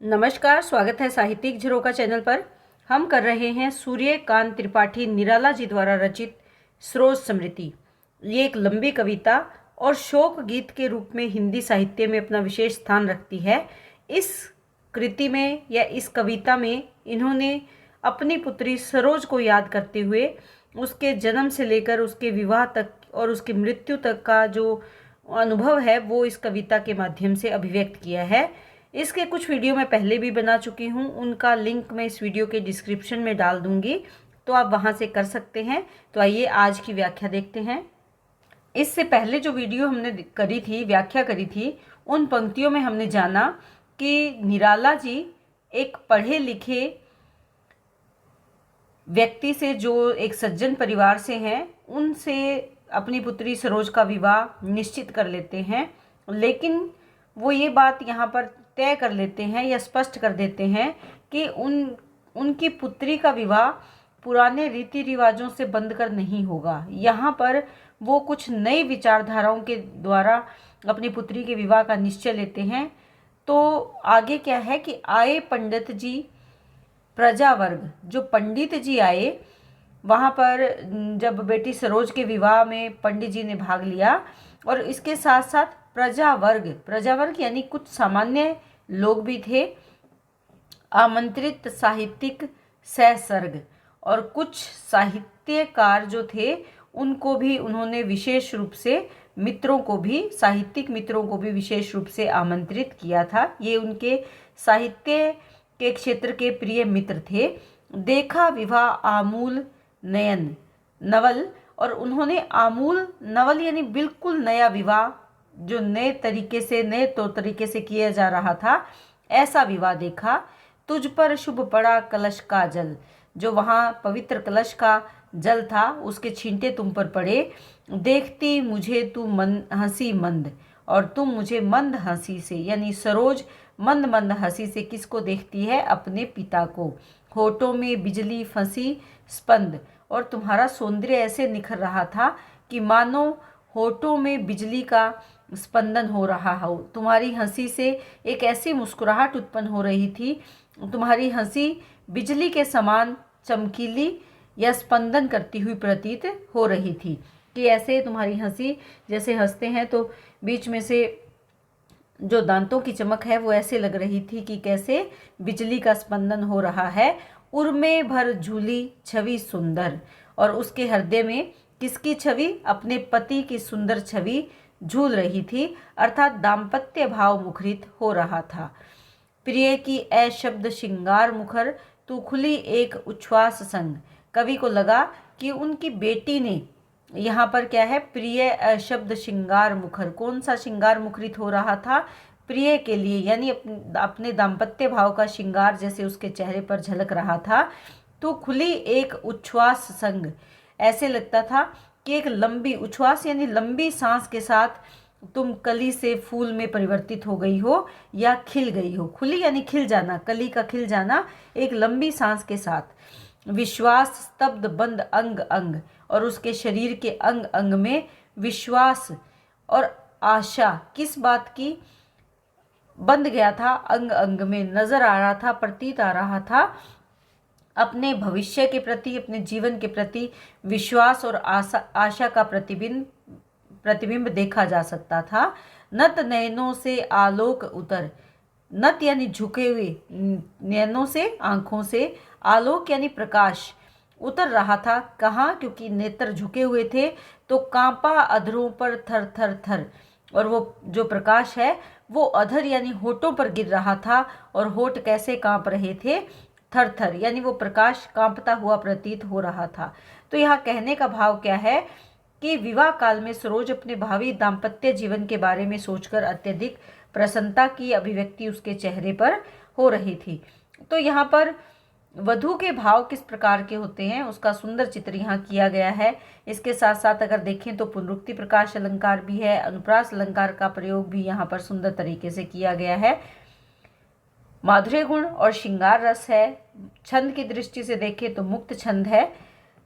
नमस्कार, स्वागत है साहित्यिक झरोका चैनल पर। हम कर रहे हैं सूर्यकांत त्रिपाठी निराला जी द्वारा रचित सरोज स्मृति। ये एक लंबी कविता और शोक गीत के रूप में हिंदी साहित्य में अपना विशेष स्थान रखती है। इस कृति में या इस कविता में इन्होंने अपनी पुत्री सरोज को याद करते हुए उसके जन्म से लेकर उसके विवाह तक और उसकी मृत्यु तक का जो अनुभव है वो इस कविता के माध्यम से अभिव्यक्त किया है। इसके कुछ वीडियो मैं पहले भी बना चुकी हूँ, उनका लिंक मैं इस वीडियो के डिस्क्रिप्शन में डाल दूंगी, तो आप वहाँ से कर सकते हैं। तो आइए आज की व्याख्या देखते हैं। इससे पहले जो वीडियो हमने करी थी, व्याख्या करी थी, उन पंक्तियों में हमने जाना कि निराला जी एक पढ़े लिखे व्यक्ति से, जो एक सज्जन परिवार से हैं, उनसे अपनी पुत्री सरोज का विवाह निश्चित कर लेते हैं। लेकिन वो ये बात यहाँ पर तय कर लेते हैं या स्पष्ट कर देते हैं कि उनकी पुत्री का विवाह पुराने रीति रिवाजों से बंद कर नहीं होगा। यहाँ पर वो कुछ नई विचारधाराओं के द्वारा अपनी पुत्री के विवाह का निश्चय लेते हैं। तो आगे क्या है कि आए पंडित जी प्रजा वर्ग, जो पंडित जी आए वहाँ पर, जब बेटी सरोज के विवाह में पंडित जी ने भाग लिया, और इसके साथ साथ प्रजा वर्ग यानी कुछ सामान्य लोग भी थे, आमंत्रित साहित्यिक सहसर्ग, और कुछ साहित्यकार जो थे उनको भी उन्होंने विशेष रूप से, मित्रों को भी, साहित्यिक मित्रों को भी विशेष रूप से आमंत्रित किया था। ये उनके साहित्य के क्षेत्र के प्रिय मित्र थे। देखा विवाह आमूल नयन नवल, और उन्होंने आमूल नवल यानी बिल्कुल नया विवाह, जो नए तरीके से, नए तौर तरीके से किया जा रहा था, ऐसा विवाह देखा। तुझ पर शुभ पड़ा कलश का जल, जो वहाँ पवित्र कलश का जल था उसके छींटे तुम पर पड़े। देखती मुझे तू हंसी मंद, और तुम मुझे मंद हंसी से, यानी सरोज मंद मंद हंसी से किसको देखती है? अपने पिता को। होठों में बिजली फंसी स्पंद, और तुम्हारा सौंदर्य ऐसे निखर रहा था कि मानो होठों में बिजली का स्पंदन हो रहा हो। तुम्हारी हंसी से एक ऐसी मुस्कुराहट उत्पन्न हो रही थी, तुम्हारी हंसी बिजली के समान चमकीली या स्पंदन करती हुई प्रतीत हो रही थी, कि ऐसे तुम्हारी हंसी, जैसे हंसते हैं तो बीच में से जो दांतों की चमक है वो ऐसे लग रही थी कि कैसे बिजली का स्पंदन हो रहा है। उर्मे भर झूली छवि सुंदर, और उसके हृदय में किसकी छवि? अपने पति की सुंदर छवि झूल रही थी, अर्थात दाम्पत्य भाव मुखरित हो रहा था। प्रिय की अशब्द श्रृंगार मुखर, तू खुली एक उच्छ्वास संग। कवि को लगा कि उनकी बेटी ने, यहाँ पर क्या है? प्रिय अशब्द श्रृंगार मुखर, कौन सा श्रृंगार मुखरित हो रहा था? प्रिय के लिए, यानी अपने दाम्पत्य भाव का श्रृंगार जैसे उसके चेहरे पर झलक रहा था। तो खुली एक उच्छ्वास संग, ऐसे लगता था कि एक लंबी उच्छ्वास यानी लंबी सांस के साथ तुम कली से फूल में परिवर्तित हो गई हो या खिल गई हो। खुली यानी खिल जाना, कली का खिल जाना एक लंबी सांस के साथ। विश्वास स्तब्ध बंद अंग अंग, और उसके शरीर के अंग अंग में विश्वास और आशा किस बात की? बंद गया था अंग अंग में, नजर आ रहा था, प्रतीत आ रहा था। अपने भविष्य के प्रति, अपने जीवन के प्रति विश्वास और आशा का प्रतिबिंब देखा जा सकता था। नत नयनों से आलोक उतर, नत यानी झुके हुए, नयनों से आंखों से, आलोक यानी प्रकाश उतर रहा था। कहाँ? क्योंकि नेत्र झुके हुए थे, तो कांपा अधरों पर थर थर थर, और वो जो प्रकाश है वो अधर यानी होठों पर गिर रहा था, और होठ कैसे कांप रहे थे? थर थर, यानी वो प्रकाश कांपता हुआ प्रतीत हो रहा था। तो यहाँ कहने का भाव क्या है कि विवाह काल में सरोज अपने भावी दाम्पत्य जीवन के बारे में सोचकर अत्यधिक प्रसन्नता की अभिव्यक्ति उसके चेहरे पर हो रही थी। तो यहाँ पर वधू के भाव किस प्रकार के होते हैं उसका सुंदर चित्र यहाँ किया गया है। इसके साथ साथ अगर देखें तो पुनरुक्ति प्रकाश अलंकार भी है, अनुप्रास अलंकार का प्रयोग भी यहाँ पर सुंदर तरीके से किया गया है। माधुर्य गुण और श्रृंगार रस है। छंद की दृष्टि से देखें तो मुक्त छंद है।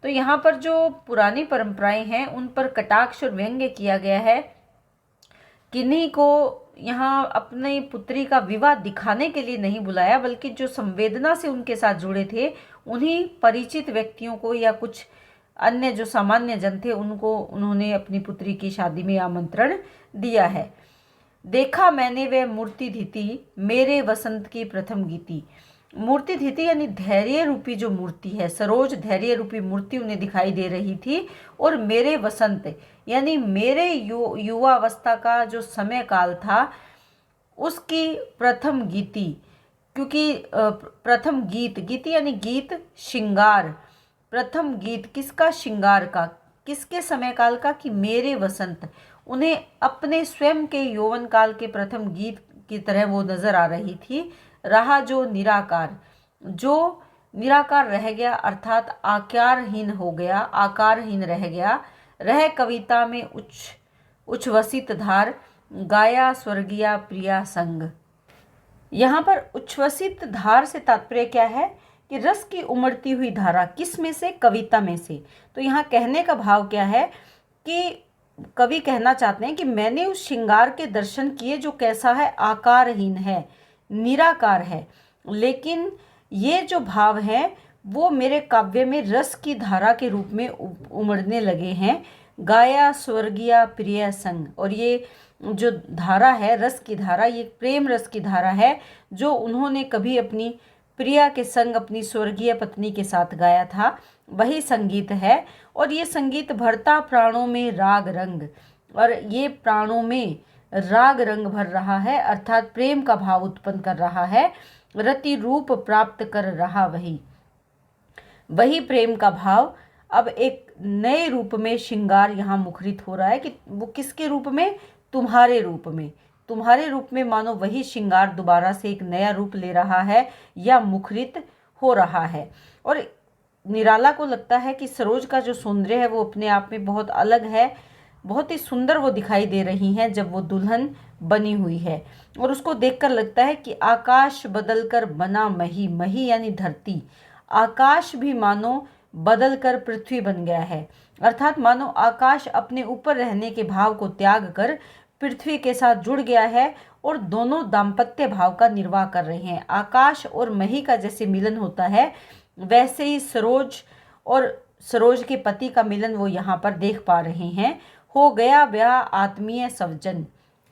तो यहाँ पर जो पुरानी परंपराएं हैं उन पर कटाक्ष और व्यंग्य किया गया है। किन्हीं को यहाँ अपनी पुत्री का विवाह दिखाने के लिए नहीं बुलाया, बल्कि जो संवेदना से उनके साथ जुड़े थे उन्हीं परिचित व्यक्तियों को या कुछ अन्य जो सामान्य जन थे उनको उन्होंने अपनी पुत्री की शादी में आमंत्रण दिया है। देखा मैंने वह मूर्ति धीति, मेरे वसंत की प्रथम गीति। मूर्ति धीति यानी धैर्य रूपी जो मूर्ति है, सरोज धैर्य रूपी मूर्ति उन्हें दिखाई दे रही थी। और मेरे वसंत यानी मेरे युवावस्था का जो समय काल था उसकी प्रथम गीति, क्योंकि प्रथम गीत यानी गीत श्रृंगार, प्रथम गीत किसका? श्रृंगार का। किसके समय काल का? कि मेरे वसंत। उन्हें अपने स्वयं के यौवन काल के प्रथम गीत की तरह वो नजर आ रही थी। रहा जो निराकार, जो निराकार रह गया अर्थात आकारहीन हो गया, आकारहीन रह गया। रह कविता में उच्छ्वसित धार, गाया स्वर्गीय प्रिया संग। यहाँ पर उच्छ्वसित धार से तात्पर्य क्या है? कि रस की उमड़ती हुई धारा। किस में से? कविता में से। तो यहाँ कहने का भाव क्या है कि कवि कहना चाहते हैं कि मैंने उस श्रृंगार के दर्शन किए जो कैसा है? आकारहीन है, निराकार है। लेकिन ये जो भाव है वो मेरे काव्य में रस की धारा के रूप में उमड़ने लगे हैं। गाया स्वर्गीय प्रिय संग। और ये जो धारा है, रस की धारा, ये प्रेम रस की धारा है जो उन्होंने कभी अपनी प्रिया के संग अपनी स्वर्गीय पत्नी के साथ गाया था, वही संगीत है। और ये संगीत भरता प्राणों में राग रंग, और ये प्राणों में राग रंग भर रहा है अर्थात प्रेम का भाव उत्पन्न कर रहा है। रति रूप प्राप्त कर रहा वही प्रेम का भाव अब एक नए रूप में श्रृंगार यहाँ मुखरित हो रहा है। कि वो किसके रूप में? तुम्हारे रूप में। तुम्हारे रूप में मानो वही श्रृंगार दोबारा से एक नया रूप ले रहा है या मुखरित हो रहा है। और निराला को लगता है कि सरोज का जो सौंदर्य है वो अपने आप में बहुत अलग है, बहुत ही सुंदर वो दिखाई दे रही हैं जब वो दुल्हन बनी हुई है। और उसको देखकर लगता है कि आकाश बदलकर बना मही, मही यानी धरती, आकाश भी मानो बदलकर पृथ्वी बन गया है। अर्थात मानो आकाश अपने ऊपर रहने के भाव को त्याग कर पृथ्वी के साथ जुड़ गया है और दोनों दाम्पत्य भाव का निर्वाह कर रहे हैं। आकाश और मही का जैसे मिलन होता है वैसे ही सरोज और सरोज के पति का मिलन वो यहाँ पर देख पा रहे हैं। हो गया ब्याह आत्मीय सवजन।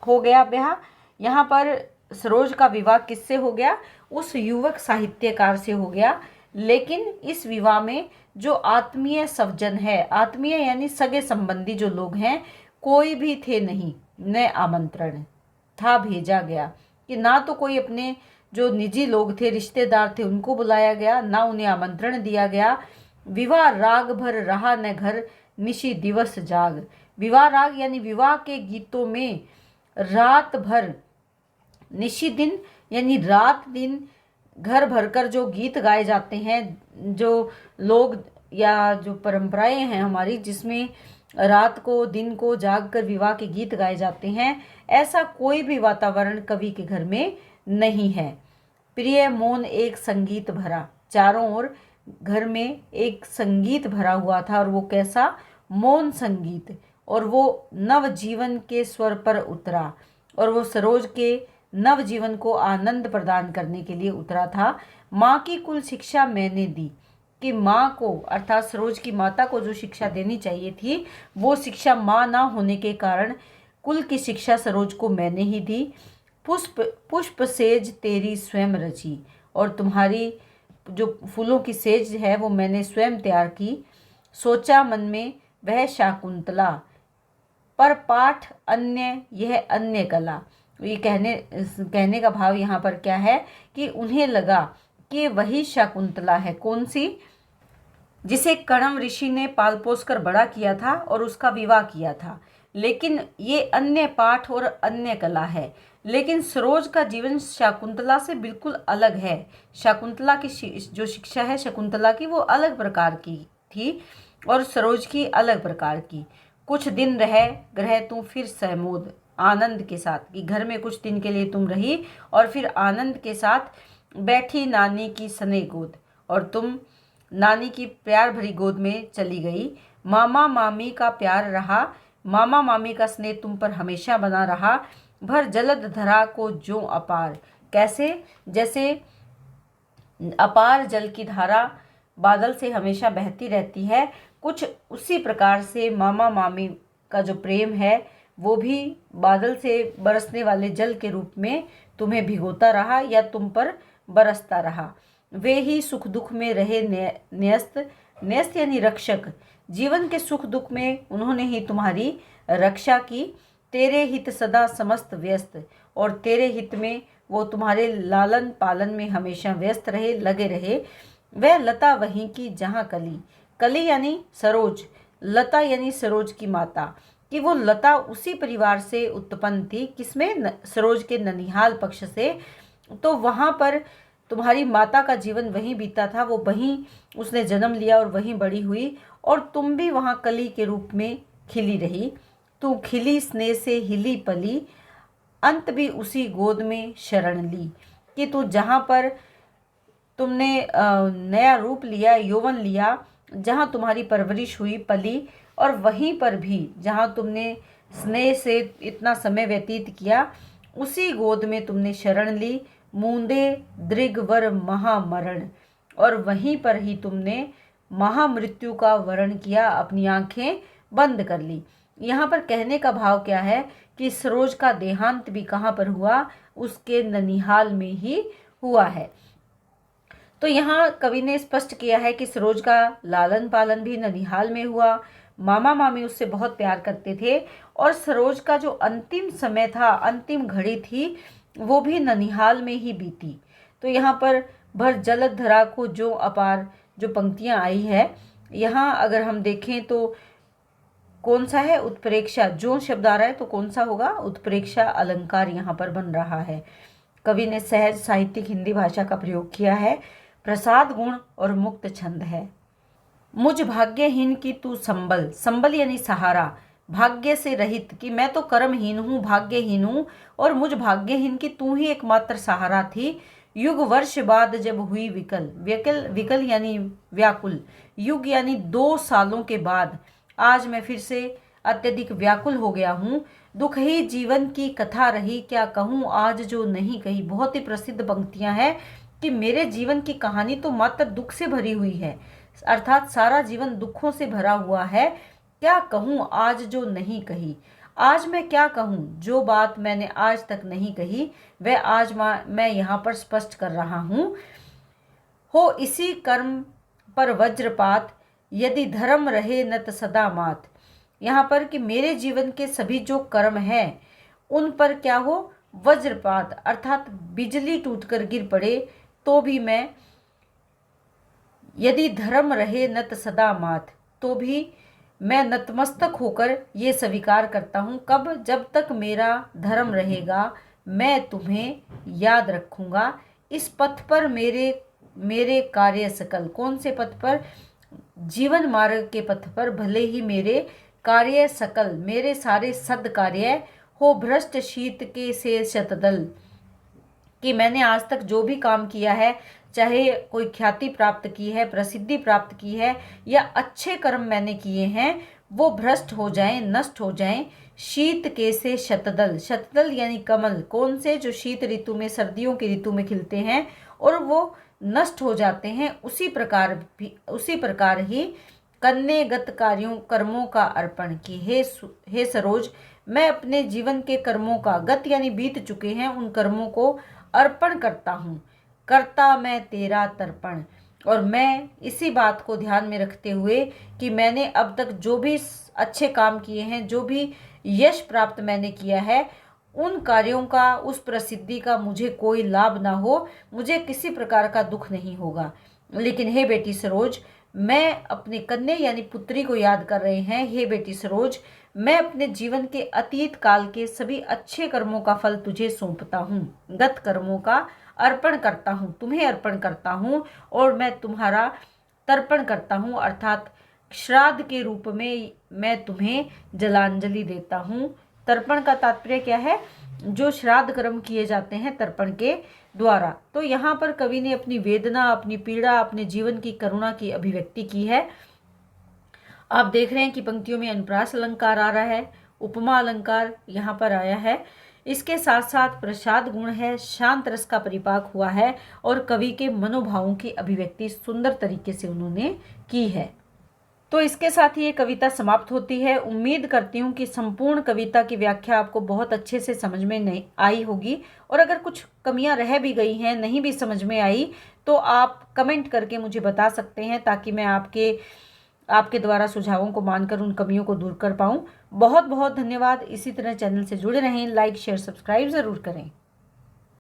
हो गया ब्याह, यहाँ पर सरोज का विवाह किससे हो गया? उस युवक साहित्यकार से हो गया। लेकिन इस विवाह में जो आत्मीय सवजन है, आत्मीय यानी सगे संबंधी जो लोग हैं, कोई भी थे नहीं, न आमंत्रण था भेजा गया। कि ना तो कोई अपने जो निजी लोग थे, रिश्तेदार थे, उनको बुलाया गया, ना उन्हें आमंत्रण दिया गया। विवाह राग भर रहा न घर, निशी दिवस जाग। विवाह राग यानी विवाह के गीतों में रात भर, निशी दिन यानी रात दिन घर भरकर जो गीत गाए जाते हैं, जो लोग या जो परंपराएं हैं हमारी जिसमें रात को दिन को जाग कर विवाह के गीत गाए जाते हैं, ऐसा कोई भी वातावरण कवि के घर में नहीं है। प्रिय मौन एक संगीत भरा, चारों ओर घर में एक संगीत भरा हुआ था। और वो कैसा? मौन संगीत। और वो नवजीवन के स्वर पर उतरा, और वो सरोज के नवजीवन को आनंद प्रदान करने के लिए उतरा था। माँ की कुल शिक्षा मैंने दी। कि माँ को अर्थात सरोज की माता को जो शिक्षा देनी चाहिए थी वो शिक्षा माँ ना होने के कारण कुल की शिक्षा सरोज को मैंने ही दी। पुष्प सेज तेरी स्वयं रची। और तुम्हारी जो फूलों की सेज है वो मैंने स्वयं तैयार की। सोचा मन में वह शाकुंतला, पर पाठ अन्य यह अन्य कला। ये कहने का भाव यहाँ पर क्या है कि उन्हें लगा कि वही शाकुंतला है। कौन सी? जिसे कण्व ऋषि ने पाल पोस कर बड़ा किया था और उसका विवाह किया था। लेकिन ये अन्य पाठ और अन्य कला है। लेकिन सरोज का जीवन शाकुंतला से बिल्कुल अलग है। शाकुंतला की जो शिक्षा है शकुंतला की वो अलग प्रकार की थी और सरोज की अलग प्रकार की। कुछ दिन रह ग्रह तू फिर सहमोद, आनंद के साथ। कि घर में कुछ दिन के लिए तुम रही और फिर आनंद के साथ बैठी नानी की सने गोद, और तुम नानी की प्यार भरी गोद में चली गई। मामा मामी का प्यार रहा, मामा मामी का स्नेह तुम पर हमेशा बना रहा। भर जलद धरा को ज्यों अपार। कैसे? जैसे अपार जल की धारा बादल से हमेशा बहती रहती है, कुछ उसी प्रकार से मामा मामी का जो प्रेम है वो भी बादल से बरसने वाले जल के रूप में तुम्हें भिगोता रहा या तुम पर बरसता रहा। वे ही सुख दुख में रहे न्यस्त, न्यस्त यानी रक्षक। जीवन के सुख दुख में उन्होंने ही तुम्हारी रक्षा की। तेरे हित सदा समस्त व्यस्त, और तेरे हित में वो तुम्हारे लालन पालन में हमेशा व्यस्त रहे, लगे रहे। वह लता वहीं की जहाँ कली, कली यानी सरोज, लता यानी सरोज की माता, कि वो लता उसी परिवार से उत्पन्न थी। किसमें? सरोज के ननिहाल पक्ष से। तो वहाँ पर तुम्हारी माता का जीवन वहीं बीता था, वो वहीं उसने जन्म लिया और वहीं बड़ी हुई, और तुम भी वहाँ कली के रूप में खिली रही। तू खिली स्नेह से हिली पली, अंत भी उसी गोद में शरण ली। कि तू जहाँ पर तुमने नया रूप लिया, यौवन लिया, जहाँ तुम्हारी परवरिश हुई, पली, और वहीं पर भी जहाँ तुमने स्नेह से इतना समय व्यतीत किया, उसी गोद में तुमने शरण ली। मूंदे दृगवर महामरण, और वहीं पर ही तुमने महामृत्यु का वरण किया, अपनी आंखें बंद कर ली। यहाँ पर कहने का भाव क्या है कि सरोज का देहांत भी कहाँ पर हुआ? उसके ननिहाल में ही हुआ है। तो यहाँ कवि ने स्पष्ट किया है कि सरोज का लालन पालन भी ननिहाल में हुआ। मामा मामी उससे बहुत प्यार करते थे, और सरोज का जो अंतिम समय था, अंतिम घड़ी थी, वो भी ननिहाल में ही बीती। तो यहाँ पर भर जलद धरा को जो अपार जो पंक्तियाँ आई है, यहाँ अगर हम देखें तो कौन सा है? उत्प्रेक्षा। जो शब्द आ रहा है तो कौन सा होगा? उत्प्रेक्षा अलंकार यहाँ पर बन रहा है। कवि ने सहज साहित्यिक हिंदी भाषा का प्रयोग किया है। प्रसाद गुण और मुक्त छंद है। मुझ भाग्यहीन की तू संबल, संबल यानी सहारा, भाग्य से रहित, कि मैं तो कर्महीन हूँ, भाग्यहीन हूँ, और मुझ भाग्यहीन की तू ही एकमात्र सहारा थी। युग वर्ष बाद जब हुई विकल, विकल विकल यानी व्याकुल, युग यानी 2 सालों के बाद आज मैं फिर से अत्यधिक व्याकुल हो गया हूँ। दुख ही जीवन की कथा रही, क्या कहूँ आज जो नहीं कही। बहुत ही प्रसिद्ध पंक्तियां हैं कि मेरे जीवन की कहानी तो मात्र दुख से भरी हुई है, अर्थात सारा जीवन दुखों से भरा हुआ है। क्या कहूँ आज जो नहीं कही। आज मैं क्या कहूँ? जो बात मैंने आज तक नहीं कही, वह आज मैं यहाँ पर स्पष्ट कर रहा हूँ। हो इसी कर्म पर वज्रपात, यदि धर्म रहे नत सदा मात। यहाँ पर कि मेरे जीवन के सभी जो कर्म हैं उन पर क्या हो? वज्रपात, अर्थात बिजली टूटकर गिर पड़े तो भी मैं, यदि धर्म रहे नत सदा मात, तो भी मैं नतमस्तक होकर ये स्वीकार करता हूँ। कब? जब तक मेरा धर्म रहेगा, मैं तुम्हें याद रखूँगा। इस पथ पर मेरे कार्य सकल, कौन से पथ पर? जीवन मार्ग के पथ पर भले ही मेरे कार्य सकल, मेरे सारे सद कार्य हो भ्रष्ट शीत के से शतदल, कि मैंने आज तक जो भी काम किया है, चाहे कोई ख्याति प्राप्त की है, प्रसिद्धि प्राप्त की है, या अच्छे कर्म मैंने किए हैं, वो भ्रष्ट हो जाएं, नष्ट हो जाएं। शीत के से शतदल, शतदल यानी कमल, कौन से? जो शीत ऋतु में, सर्दियों की ऋतु में खिलते हैं और वो नष्ट हो जाते हैं। उसी प्रकार ही कन्यगत कार्यों कर्मों का अर्पण, की हे सरोज, मैं अपने जीवन के कर्मों का, गत यानी बीत चुके हैं, उन कर्मों को अर्पण करता हूँ। करता मैं तेरा तर्पण। और मैं इसी बात को ध्यान में रखते हुए कि मैंने अब तक जो भी अच्छे काम किए हैं, जो भी यश प्राप्त मैंने किया है, उन कार्यों का, उस प्रसिद्धि का मुझे कोई लाभ ना हो, मुझे किसी प्रकार का दुख नहीं होगा। लेकिन हे बेटी सरोज, मैं अपने कन्या यानी पुत्री को याद कर रहे हैं। हे बेटी सरोज, मैं अपने जीवन के अतीत काल के सभी अच्छे कर्मों का फल तुझे सौंपता हूँ, गत कर्मों का अर्पण करता हूँ, तुम्हें अर्पण करता हूँ, और मैं तुम्हारा तर्पण करता हूँ, अर्थात श्राद्ध के रूप में मैं तुम्हें जलांजलि देता हूँ। तर्पण का तात्पर्य क्या है? जो श्राद्ध कर्म किए जाते हैं तर्पण के द्वारा। तो यहाँ पर कवि ने अपनी वेदना, अपनी पीड़ा, अपने जीवन की करुणा की अभिव्यक्ति की है। आप देख रहे हैं कि पंक्तियों में अनुप्रास अलंकार आ रहा है, उपमा अलंकार यहाँ पर आया है। इसके साथ साथ प्रसाद गुण है, शांत रस का परिपाक हुआ है और कवि के मनोभावों की अभिव्यक्ति सुंदर तरीके से उन्होंने की है। तो इसके साथ ही ये कविता समाप्त होती है। उम्मीद करती हूँ कि संपूर्ण कविता की व्याख्या आपको बहुत अच्छे से समझ में नहीं आई होगी, और अगर कुछ कमियां रह भी गई हैं, नहीं भी समझ में आई, तो आप कमेंट करके मुझे बता सकते हैं, ताकि मैं आपके द्वारा सुझावों को मानकर उन कमियों को दूर कर पाऊँ। बहुत बहुत धन्यवाद। इसी तरह चैनल से जुड़े रहें, लाइक शेयर सब्सक्राइब ज़रूर करें।